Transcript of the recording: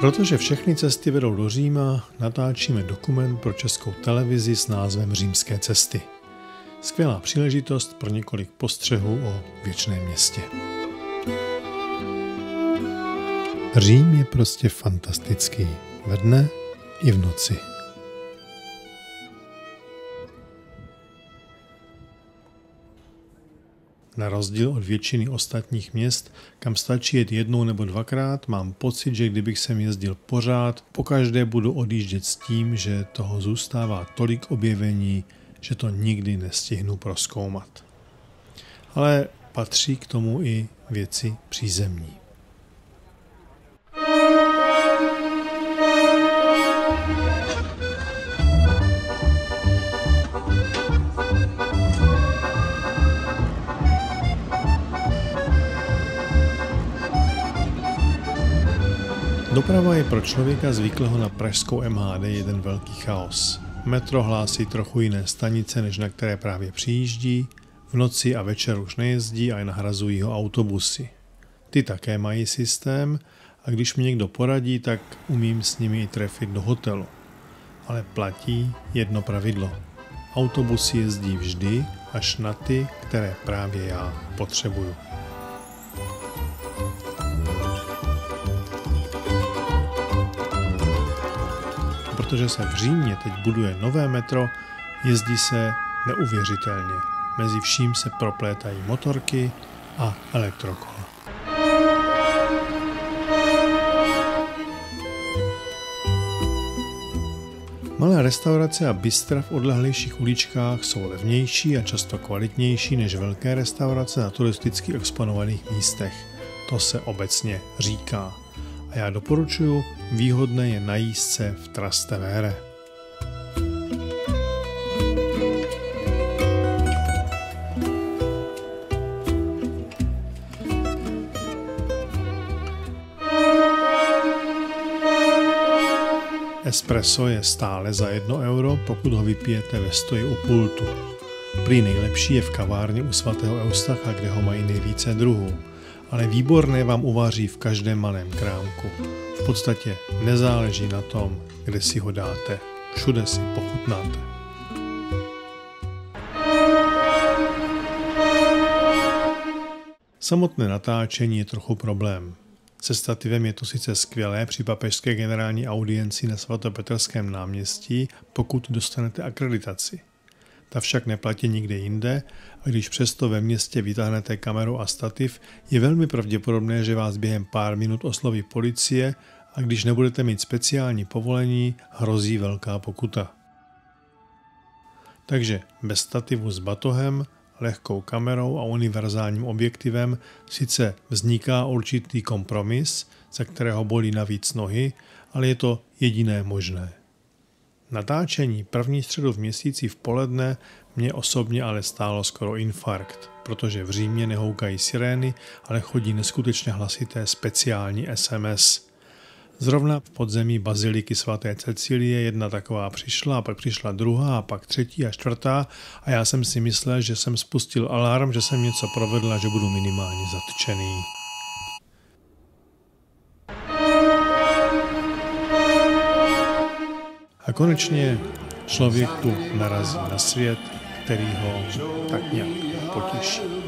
Protože všechny cesty vedou do Říma, natáčíme dokument pro Českou televizi s názvem Římské cesty. Skvělá příležitost pro několik postřehů o věčném městě. Řím je prostě fantastický. Ve dne i v noci. Na rozdíl od většiny ostatních měst, kam stačí jet jednou nebo dvakrát, mám pocit, že kdybych sem jezdil pořád, pokaždé budu odjíždět s tím, že toho zůstává tolik objevení, že to nikdy nestihnu prozkoumat. Ale patří k tomu i věci přízemní. Doprava je pro člověka zvyklého na pražskou MHD jeden velký chaos. Metro hlásí trochu jiné stanice, než na které právě přijíždí, v noci a večer už nejezdí a nahrazují ho autobusy. Ty také mají systém a když mi někdo poradí, tak umím s nimi i trefit do hotelu. Ale platí jedno pravidlo. Autobusy jezdí vždy až na ty, které právě já potřebuju. Protože se v Římě teď buduje nové metro, jezdí se neuvěřitelně. Mezi vším se proplétají motorky a elektrokola. Malé restaurace a bystra v odlehlejších uličkách jsou levnější a často kvalitnější než velké restaurace na turisticky exponovaných místech. To se obecně říká. A já doporučuji, výhodné je najíst se v Trastevere. Espresso je stále za 1 euro, pokud ho vypijete ve stoji u pultu. Prý nejlepší je v kavárně u svatého Eustacha, kde ho mají nejvíce druhů. Ale výborné vám uvaří v každém malém krámku. V podstatě nezáleží na tom, kde si ho dáte. Všude si pochutnáte. Samotné natáčení je trochu problém. Se stativem je to sice skvělé při papežské generální audienci na svatopetrském náměstí, pokud dostanete akreditaci. Ta však neplatí nikde jinde a když přesto ve městě vytáhnete kameru a stativ, je velmi pravděpodobné, že vás během pár minut osloví policie a když nebudete mít speciální povolení, hrozí velká pokuta. Takže bez stativu s batohem, lehkou kamerou a univerzálním objektivem sice vzniká určitý kompromis, ze kterého bolí navíc nohy, ale je to jediné možné. Natáčení první středu v měsíci v poledne mě osobně ale stálo skoro infarkt, protože v Římě nehoukají sirény, ale chodí neskutečně hlasité speciální SMS. Zrovna v podzemí baziliky svaté Cecilie jedna taková přišla, a pak přišla druhá, a pak třetí a čtvrtá a já jsem si myslel, že jsem spustil alarm, že jsem něco provedl a že budu minimálně zatčený. A konečně člověk tu narazí na svět, který ho tak nějak potěší.